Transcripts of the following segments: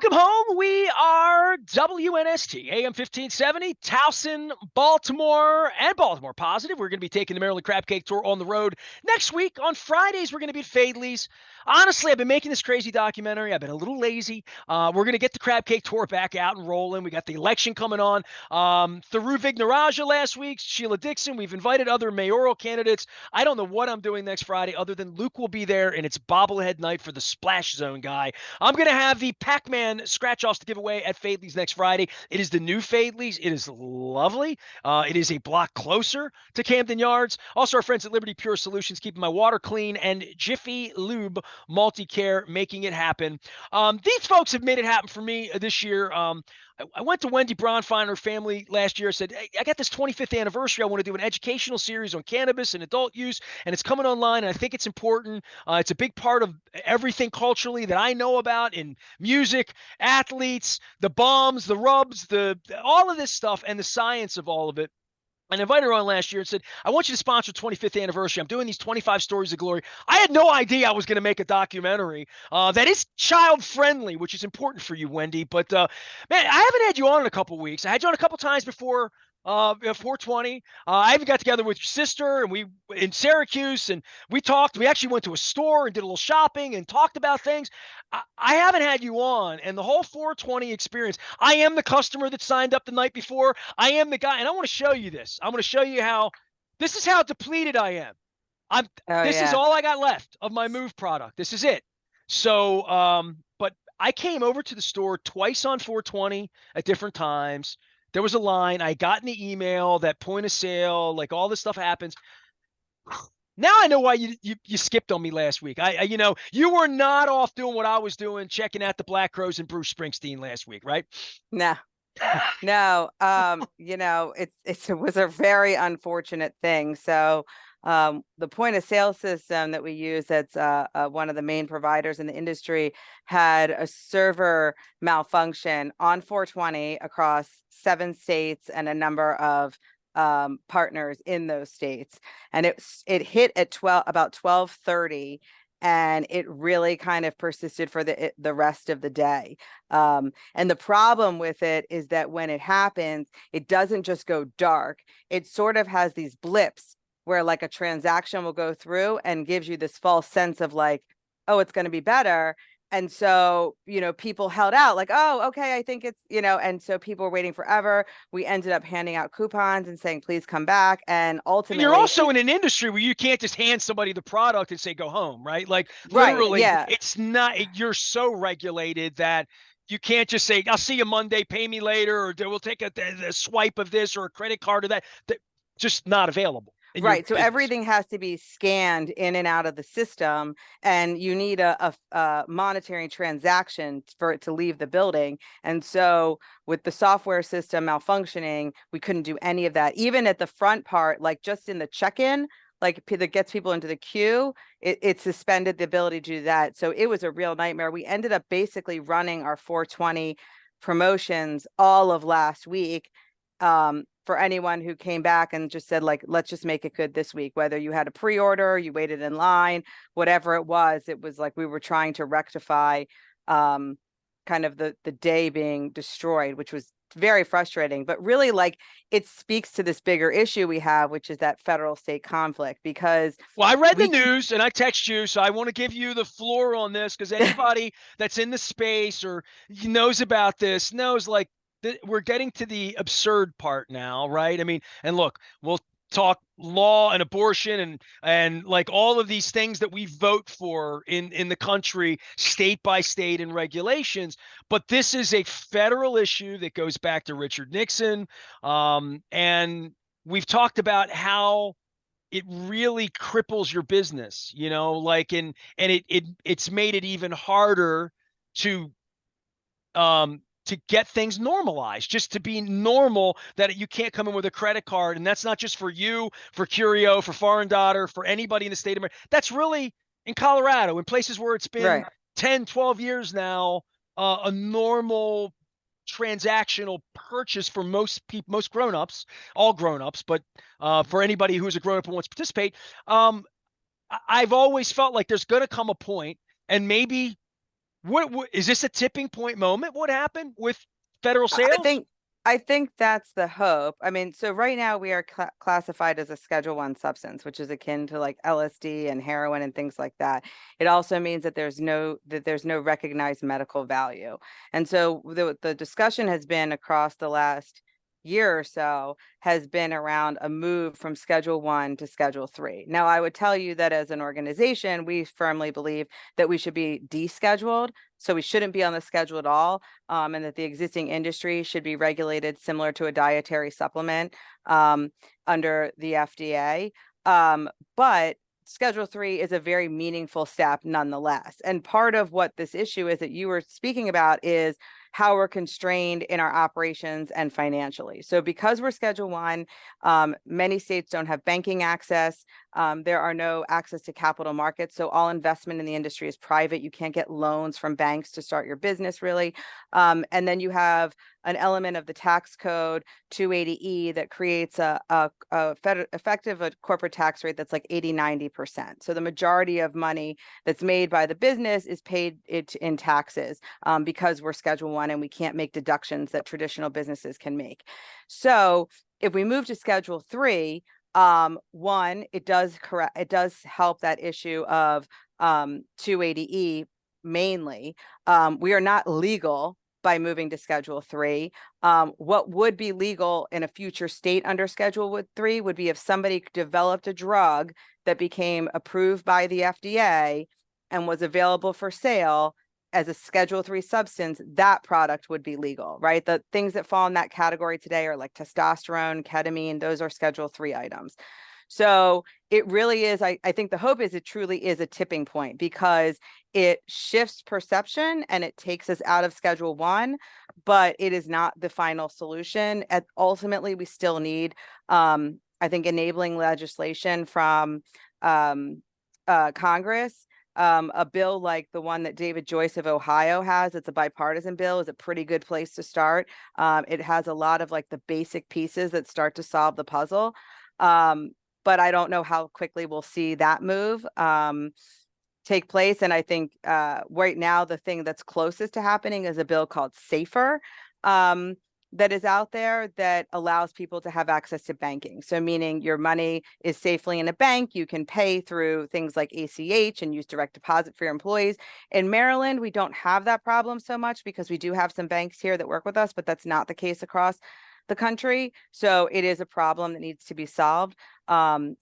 Welcome home. We are WNST, AM 1570, Towson, Baltimore, and Baltimore Positive. We're going to be taking the Maryland Crab Cake Tour on the road next week. On Fridays, we're going to be at Fadley's. Honestly, I've been making this crazy documentary. I've been a little lazy. We're going to get the Crab Cake Tour back out and rolling. We got the election coming on. Through Vignaraja last week, Sheila Dixon. We've invited other mayoral candidates. I don't know what I'm doing next Friday other than Luke will be there, and it's bobblehead night for the Splash Zone guy. I'm going to have the Pac-Man scratch-offs to give away at Fadley's next Friday. It is the new Fadley's. It is lovely. It is a block closer to Camden Yards. Also, our friends at Liberty Pure Solutions keeping my water clean, and Jiffy Lube Multi-Care making it happen. These folks have made it happen for me this year. I went to Wendy Bronfein and her family last year. I said, hey, I got this 25th anniversary. I want to do an educational series on cannabis and adult use, and it's coming online, and I think it's important. It's a big part of everything culturally that I know about in music, athletes, the bombs, the rubs, all of this stuff, and the science of all of it. I invited her on last year and said, I want you to sponsor 25th anniversary. I'm doing these 25 stories of glory. I had no idea I was going to make a documentary that is child friendly, which is important for you, Wendy. But man, I haven't had you on in a couple weeks. I had you on a couple times before 420. I even got together with your sister and we in Syracuse and we talked. We actually went to a store and did a little shopping and talked about things. I haven't had you on, and the whole 420 experience. I am the customer that signed up the night before. I am the guy, and I want to show you this. I want to show you how this is how depleted I am. This is all I got left of my Move product. This is it. So, but I came over to the store twice on 420 at different times. There was a line. I got in the email that point of sale, like all this stuff happens. Now I know why you skipped on me last week. You were not off doing what I was doing, checking out the Black Crowes and Bruce Springsteen last week, right? No. It was a very unfortunate thing. So the point of sale system that we use, that's one of the main providers in the industry, had a server malfunction on 420 across 7 states and a number of partners in those states, and it hit at about 12:30, and it really kind of persisted for the rest of the day. And the problem with it is that when it happens, it doesn't just go dark. It sort of has these blips where like a transaction will go through and gives you this false sense of like, oh, it's going to be better. And so, people held out like, oh, okay, I think it's, and so people were waiting forever. We ended up handing out coupons and saying, please come back. And ultimately, and you're also in an industry where you can't just hand somebody the product and say, go home, right? Like literally, right, yeah. It's not, you're so regulated that you can't just say, I'll see you Monday, pay me later, or we'll take a swipe of this or a credit card or that. Just not available. Right. So everything has to be scanned in and out of the system, and you need a monetary transaction for it to leave the building. And so with the software system malfunctioning, we couldn't do any of that. Even at the front part, like just in the check-in, like that gets people into the queue, it suspended the ability to do that. So it was a real nightmare. We ended up basically running our 420 promotions all of last week. For anyone who came back and just said, like, let's just make it good this week, whether you had a pre-order, you waited in line, whatever it was like we were trying to rectify kind of the day being destroyed, which was very frustrating. But really, like, it speaks to this bigger issue we have, which is that federal state conflict. Because I read the news and I text you, so I want to give you the floor on this, because anybody that's in the space or knows about this knows, like, we're getting to the absurd part now, right? I mean, and look, we'll talk law and abortion and like all of these things that we vote for in the country, state by state, and regulations. But this is a federal issue that goes back to Richard Nixon. And we've talked about how it really cripples your business, like, and it's made it even harder to get things normalized, just to be normal, that you can't come in with a credit card. And that's not just for you, for Curio, for Foreign Daughter, for anybody in the state of America. That's really in Colorado, in places where it's been 10, 12 years now, a normal transactional purchase for most people, most grown-ups, all grown-ups, but for anybody who's a grown-up and wants to participate. I've always felt like there's going to come a point, and maybe What is this a tipping point moment? What happened with federal I I sales? think I think that's the hope. I mean, so right now we are classified as a Schedule One substance, which is akin to like LSD and heroin and things like that. It also means that there's no recognized medical value. And so the discussion has been across the last year or so has been around a move from Schedule One to Schedule Three. Now, I would tell you that as an organization, we firmly believe that we should be descheduled. So we shouldn't be on the schedule at all, and that the existing industry should be regulated similar to a dietary supplement under the FDA. But Schedule 3 is a very meaningful step nonetheless. And part of what this issue is that you were speaking about is how we're constrained in our operations and financially. So because we're Schedule 1, many states don't have banking access. There are no access to capital markets. So all investment in the industry is private. You can't get loans from banks to start your business, really. And then you have an element of the tax code 280E that creates a effective corporate tax rate that's like 80-90%. So the majority of money that's made by the business is paid in taxes because we're Schedule 1 and we can't make deductions that traditional businesses can make. So if we move to Schedule 3, one, it does help that issue of 280E mainly. We are not legal by moving to Schedule 3. What would be legal in a future state under Schedule 3 would be if somebody developed a drug that became approved by the FDA and was available for sale as a Schedule 3 substance, that product would be legal, right? The things that fall in that category today are like testosterone, ketamine, those are Schedule 3 items. So it really is, I think the hope is it truly is a tipping point because it shifts perception and it takes us out of Schedule 1, but it is not the final solution. Ultimately, we still need, I think, enabling legislation from Congress. A bill like the one that David Joyce of Ohio has, it's a bipartisan bill, is a pretty good place to start. It has a lot of like the basic pieces that start to solve the puzzle. But I don't know how quickly we'll see that move take place. And I think right now, the thing that's closest to happening is a bill called SAFER that is out there that allows people to have access to banking. So meaning your money is safely in a bank, you can pay through things like ACH and use direct deposit for your employees. In Maryland, we don't have that problem so much because we do have some banks here that work with us, but that's not the case across the country. So it is a problem that needs to be solved. And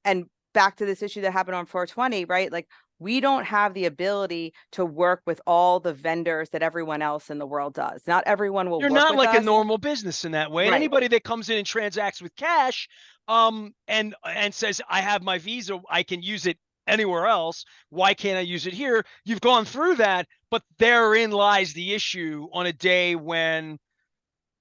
back to this issue that happened on 420, right? Like we don't have the ability to work with all the vendors that everyone else in the world does. Not everyone will You're work not with like a us. normal business in that way. And Right. anybody that comes in and transacts with cash, and says, I have my Visa, I can use it anywhere else. Why can't I use it here? You've gone through that, but therein lies the issue on a day when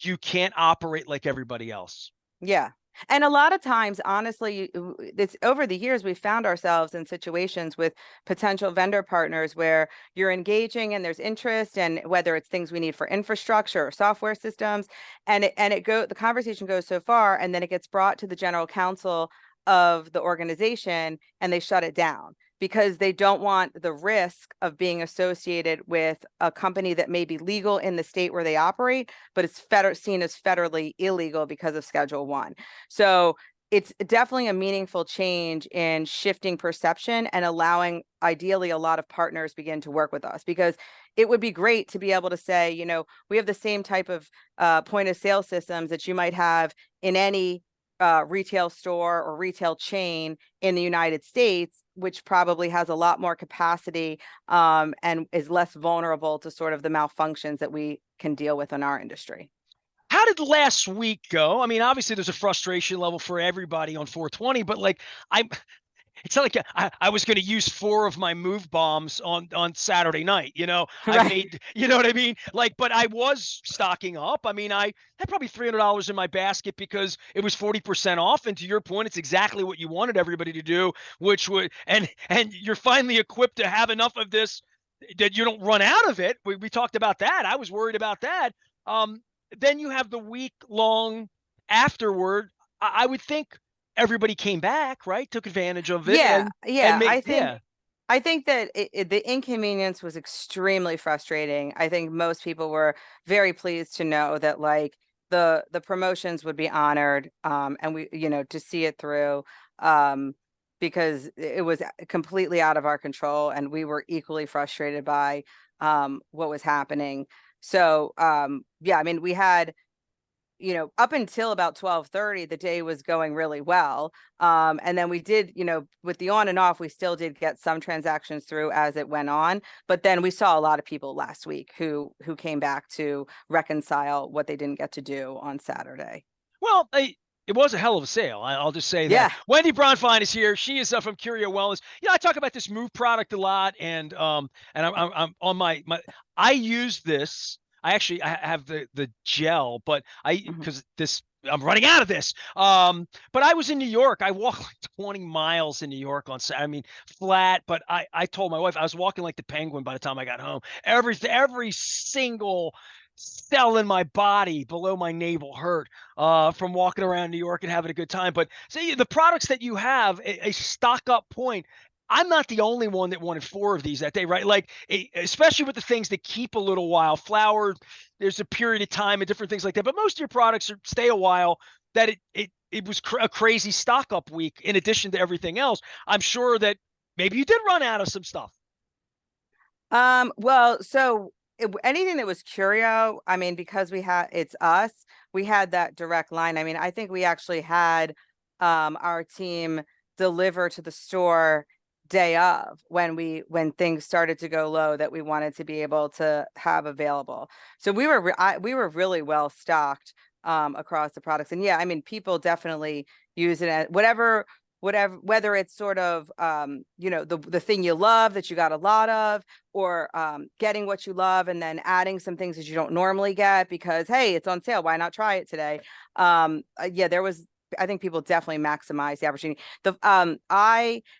you can't operate like everybody else. Yeah. And a lot of times, honestly, it's over the years, we've found ourselves in situations with potential vendor partners where you're engaging and there's interest, and whether it's things we need for infrastructure or software systems, and the conversation goes so far, and then it gets brought to the general counsel of the organization, and they shut it down because they don't want the risk of being associated with a company that may be legal in the state where they operate, but it's seen as federally illegal because of Schedule 1. So it's definitely a meaningful change in shifting perception and allowing, ideally, a lot of partners begin to work with us, because it would be great to be able to say, we have the same type of point of sale systems that you might have in any retail store or retail chain in the United States, which probably has a lot more capacity and is less vulnerable to sort of the malfunctions that we can deal with in our industry. How did last week go? I mean, obviously there's a frustration level for everybody on 420, but like it's not like I was going to use 4 of my move bombs on Saturday night. I Right. made, you know what I mean? Like, but I was stocking up. I mean, I had probably $300 in my basket because it was 40% off. And to your point, it's exactly what you wanted everybody to do, which would, and you're finally equipped to have enough of this that you don't run out of it. We talked about that. I was worried about that. Um, then you have the week long afterward. I would think everybody came back, right? Took advantage of it Yeah, and yeah. made, I think yeah. I think that the inconvenience was extremely frustrating. I think most people were very pleased to know that like the promotions would be honored, and we, to see it through, um, because it was completely out of our control, and we were equally frustrated by what was happening. So yeah, I mean, we had, up until about 12:30, the day was going really well. And then we did, with the on and off, we still did get some transactions through as it went on. But then we saw a lot of people last week who came back to reconcile what they didn't get to do on Saturday. Well, it was a hell of a sale. I'll just say that. Yeah. Wendy Bronfein is here. She is from Curio Wellness. I talk about this Move product a lot, and I'm on my. I use this. I have the gel, but Mhm. because this I'm running out of this. But I was in New York. I walked like 20 miles in New York I mean, flat. But I told my wife I was walking like the penguin by the time I got home. Every single cell in my body below my navel hurt from walking around New York and having a good time. But see, the products that you have, a stock up point. I'm not the only one that wanted 4 of these that day, right? Like, especially with the things that keep a little while. Flour, there's a period of time and different things like that. But most of your products stay a while. That it was a crazy stock up week in addition to everything else. I'm sure that maybe you did run out of some stuff. Well, so anything that was Curio, I mean, because it's us, we had that direct line. I mean, I think we actually had our team deliver to the store day of when things started to go low that we wanted to be able to have available. So we were really well stocked across the products. And yeah, I mean, people definitely use it at whatever, whether it's sort of the thing you love that you got a lot of, or getting what you love and then adding some things that you don't normally get because hey, it's on sale, why not try it today? Yeah, I think people definitely maximize the opportunity.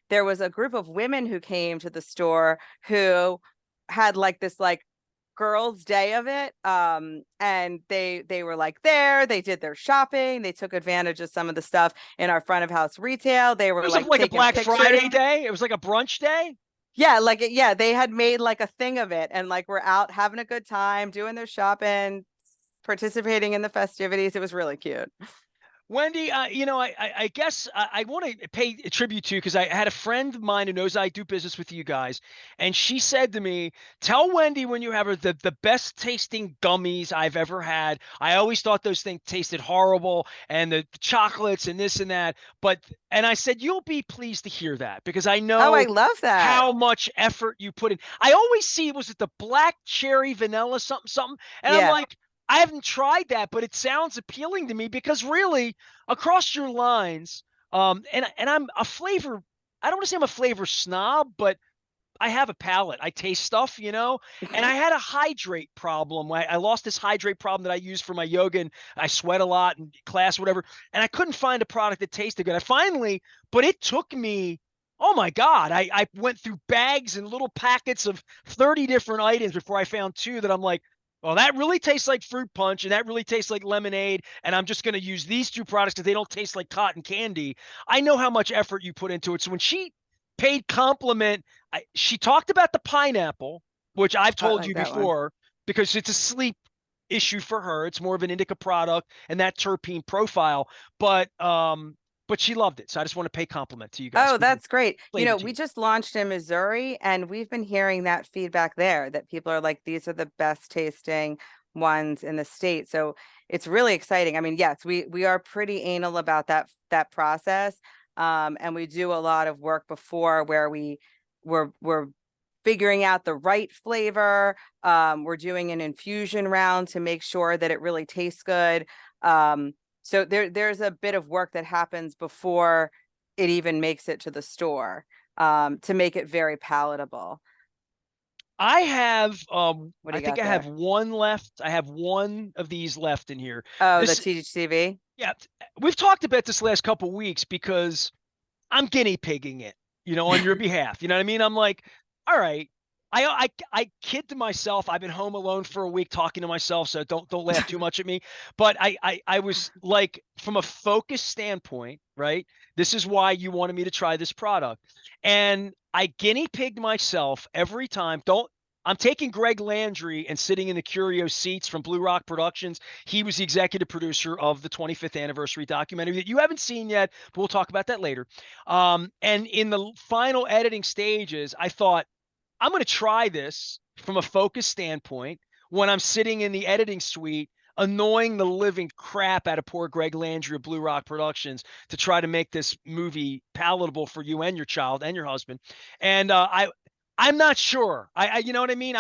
There was a group of women who came to the store who had like this like girls' day of it. And they were like they did their shopping, they took advantage of some of the stuff in our front of house retail. They It were was like like a taking Black pictures. Friday day. It was like a brunch day. Yeah, yeah, they had made like a thing of it and like we're out having a good time, doing their shopping, participating in the festivities. It was really cute. Wendy, I guess I want to pay tribute to because I had a friend of mine who knows I do business with you guys, and she said to me, "Tell Wendy when you have her the best tasting gummies I've ever had. I always thought those things tasted horrible, and the chocolates and this and that. And I said you'll be pleased to hear that because I Oh, I know love that. how much effort you put in. I always see was it the black cherry vanilla something something, and I'm Yeah. like." I haven't tried that, but it sounds appealing to me because really, across your lines, and I'm a flavor. I don't want to say I'm a flavor snob, but I have a palate. I taste stuff, and I had a hydrate problem. I lost this hydrate problem that I use for my yoga, and I sweat a lot in class, whatever. And I couldn't find a product that tasted good. I finally, but it took me. Oh my God. I went through bags and little packets of 30 different items before I found 2 that I'm like, well, that really tastes like fruit punch and that really tastes like lemonade. And I'm just going to use these 2 products because they don't taste like cotton candy. I know how much effort you put into it. So when she paid compliment, she talked about the pineapple, which I've I told like you that one. before because it's a sleep issue for her. It's more of an indica product and that terpene profile. But she loved it. So I just want to pay compliment to you guys Oh, for the that's great. flavor We team. just launched in Missouri and we've been hearing that feedback there that people are like, these are the best tasting ones in the state. So it's really exciting. I mean, yes, we are pretty anal about that process. And we do a lot of work before where we're figuring out the right flavor. We're doing an infusion round to make sure that it really tastes good. So there's a bit of work that happens before it even makes it to the store, to make it very palatable. I have What do I you think got I have there? one left. I have one of these left in here. Oh, the This THCV. Yeah, we've talked about this last couple weeks because I'm guinea pigging it, on your behalf. You know what I mean? I'm like, all right, I kid to myself. I've been home alone for a week talking to myself, so don't laugh too much at me. But I was like, from a focus standpoint, right? This is why you wanted me to try this product, and I guinea pigged myself every time. Don't. I'm taking Greg Landry and sitting in the Curio seats from Blue Rock Productions. He was the executive producer of the 25th anniversary documentary that you haven't seen yet, but we'll talk about that later. And in the final editing stages, I thought, I'm going to try this from a focus standpoint when I'm sitting in the editing suite, annoying the living crap out of poor Greg Landry of Blue Rock Productions to try to make this movie palatable for you and your child and your husband. And I'm not sure. You know what I mean?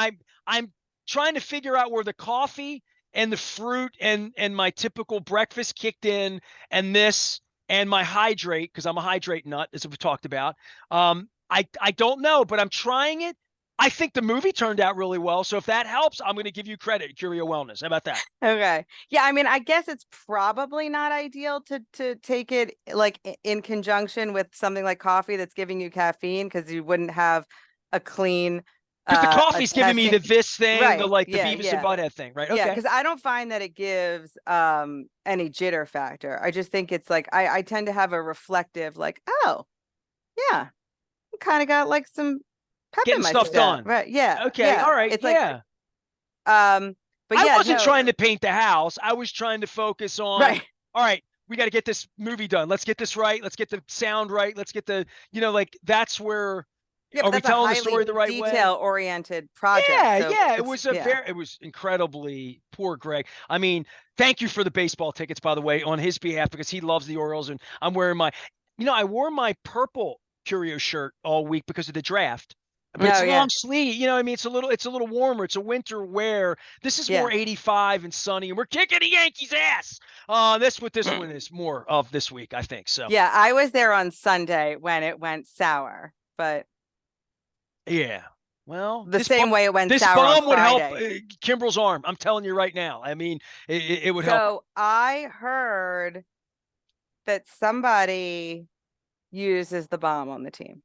I'm trying to figure out where the coffee and the fruit and my typical breakfast kicked in, and this and my hydrate, because I'm a hydrate nut, as we talked about. I don't know, but I'm trying it. I think the movie turned out really well. So if that helps, I'm going to give you credit, Curio Wellness. How about that? Okay. Yeah, I mean, I guess it's probably not ideal to take it like in conjunction with something like coffee that's giving you caffeine, because you wouldn't have a clean Because the a coffee's giving me testing. the this thing, the Right. like the Yeah, Beavis and yeah. Butthead thing, right? Yeah, Okay. because I don't find that it gives any jitter factor. I just think it's like I tend to have a reflective, like, oh yeah, kind of got like some pep in Getting my stuff step. done. Right. Yeah. Okay. All Yeah. right. It's like Yeah. but I yeah, wasn't no, trying to paint the house. I was trying to focus on, right. all right, we got to get this movie done. Let's get this right. Let's get the sound right. Let's get the, like that's where, Yeah, are but we that's a telling the story highly the right way? detail oriented project. Yeah, So yeah, it's yeah. it was incredibly poor Greg. I mean, thank you for the baseball tickets, by the way, on his behalf, because he loves the Orioles, and I'm wearing my, I wore my purple Curio shirt all week because of the draft, but it's Oh long yeah. sleeve. You know what I mean? It's a little warmer. It's a winter wear. This is more Yeah. 85 and sunny, and we're kicking the Yankees' ass. That's what this one is more of this week, I think. So Yeah, I was there on Sunday when it went sour, but yeah. Well, the same way it went this sour on bomb would help Friday. Kimbrel's arm. I'm telling you right now. I mean, it would help. So I heard that somebody uses the bomb on the team.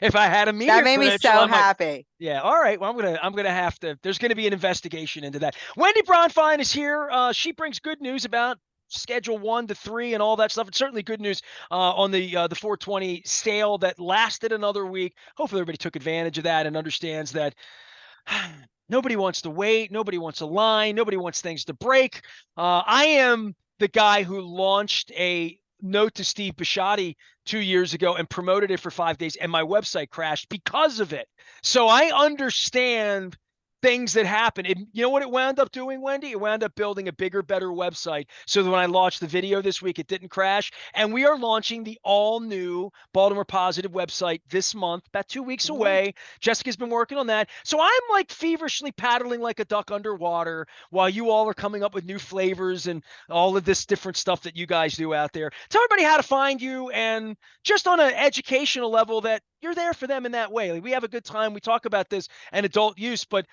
If I had a That media made me credential, I so might. happy. Yeah. All right. Well, I'm gonna have to. There's gonna be an investigation into that. Wendy Bronfein is here. She brings good news about Schedule 1 to 3 and all that stuff. It's certainly good news on the 420 sale that lasted another week. Hopefully, everybody took advantage of that and understands that nobody wants to wait. Nobody wants a line. Nobody wants things to break. I am the guy who launched a note to Steve Bisciotti 2 years ago and promoted it for 5 days, and my website crashed because of it. So I understand things that happen. You know what it wound up doing, Wendy? It wound up building a bigger, better website so that when I launched the video this week, it didn't crash. And we are launching the all new Baltimore Positive website this month, about 2 weeks Yeah. away. Jessica's been working on that. So I'm like feverishly paddling like a duck underwater while you all are coming up with new flavors and all of this different stuff that you guys do out there. Tell everybody how to find you, and just on an educational level that you're there for them in that way. Like, we have a good time. We talk about this and adult use, but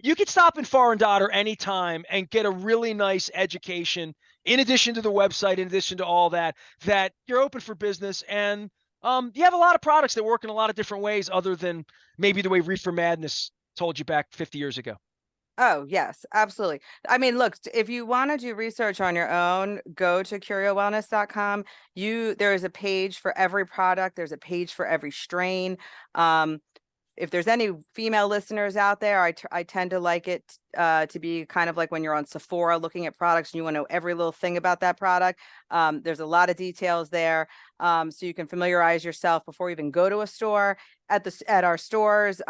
you could stop in Far and Dotter anytime and get a really nice education in addition to the website, in addition to all that, that you're open for business. And you have a lot of products that work in a lot of different ways other than maybe the way Reefer Madness told you back 50 years ago. Oh, yes, absolutely. I mean, look, if you want to do research on your own, go to curiowellness.com. There is a page for every product. There's a page for every strain. If there's any female listeners out there, I tend to like it to be kind of like when you're on Sephora looking at products and you want to know every little thing about that product. There's a lot of details there, so you can familiarize yourself before you even go to a store. At our stores,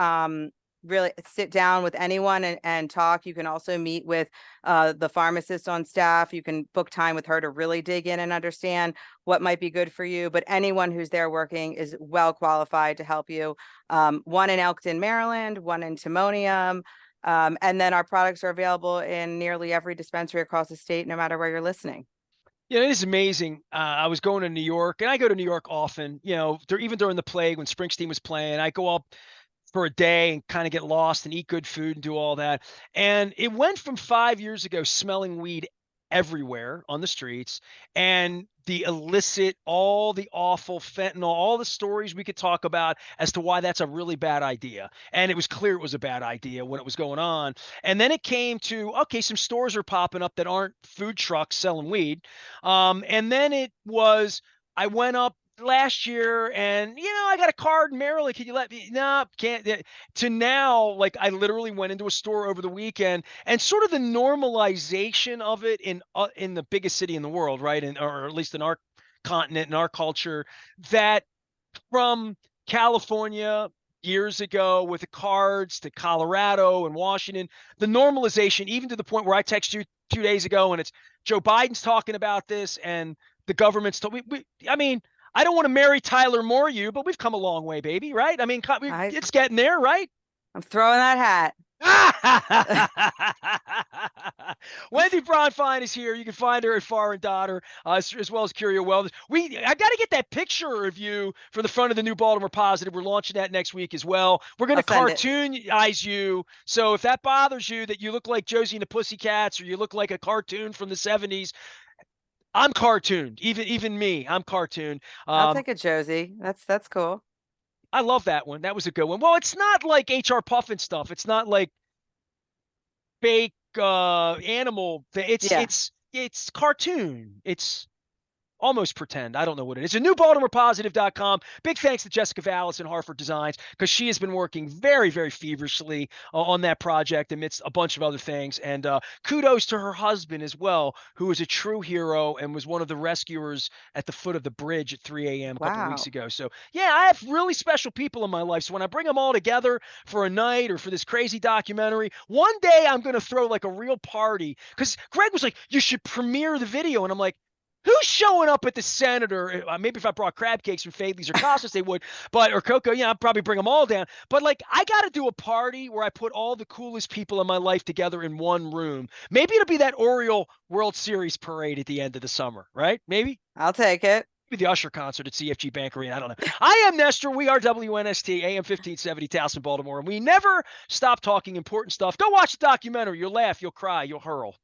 really sit down with anyone and talk. You can also meet with the pharmacist on staff. You can book time with her to really dig in and understand what might be good for you. But anyone who's there working is well qualified to help you. One in Elkton, Maryland, one in Timonium. And then our products are available in nearly every dispensary across the state, no matter where you're listening. Yeah, it is amazing. I was going to New York, and I go to New York often. Even during the plague when Springsteen was playing, I go up for a day and kind of get lost and eat good food and do all that. And it went from 5 years ago smelling weed everywhere on the streets, and the illicit, all the awful fentanyl, all the stories we could talk about as to why that's a really bad idea. And it was clear it was a bad idea when it was going on. And then it came to, okay, some stores are popping up that aren't food trucks selling weed. And then it was, I went up last year and, I got a card in Maryland. Can you let me? No, can't. To now, like I literally went into a store over the weekend and sort of the normalization of it in the biggest city in the world, right? And or at least in our continent, in our culture, that from California years ago with the cards to Colorado and Washington, the normalization, even to the point where I text you 2 days ago and it's Joe Biden's talking about this and the government's told I mean, I don't want to marry Tyler Moore you, but we've come a long way, baby, right? I mean, I it's getting there, right? I'm throwing that hat. Wendy Bronfein is here. You can find her at Far and Daughter, as well as Curio Wellness. I got to get that picture of you for the front of the new Baltimore Positive. We're launching that next week as well. We're going I'll to send it. cartoonize you. So if that bothers you, that you look like Josie and the Pussycats, or you look like a cartoon from the '70s, I'm cartooned. Even me, I'm cartooned. I'll take a Josie. That's cool. I love that one. That was a good one. Well, it's not like HR Puffin stuff. It's not like fake animal. Yeah. It's cartoon. It's almost pretend. I don't know what it is. A new BaltimorePositive.com. Big thanks to Jessica Vallis and Hartford Designs because she has been working very, very feverishly on that project amidst a bunch of other things. And kudos to her husband as well, who is a true hero and was one of the rescuers at the foot of the bridge at 3 a.m. a couple weeks Wow. ago. So, yeah, I have really special people in my life. So when I bring them all together for a night or for this crazy documentary, one day I'm going to throw like a real party because Greg was like, you should premiere the video. And I'm like, who's showing up at the Senator? Maybe if I brought crab cakes from Fadley's or Costas, they would. But or Coco, I'd probably bring them all down. But like, I got to do a party where I put all the coolest people in my life together in one room. Maybe it'll be that Oriole World Series parade at the end of the summer, right? Maybe. I'll take it. Maybe the Usher concert at CFG Bank Arena. I don't know. I am Nestor. We are WNST, AM 1570, Towson, Baltimore. And we never stop talking important stuff. Go watch the documentary. You'll laugh, you'll cry, you'll hurl.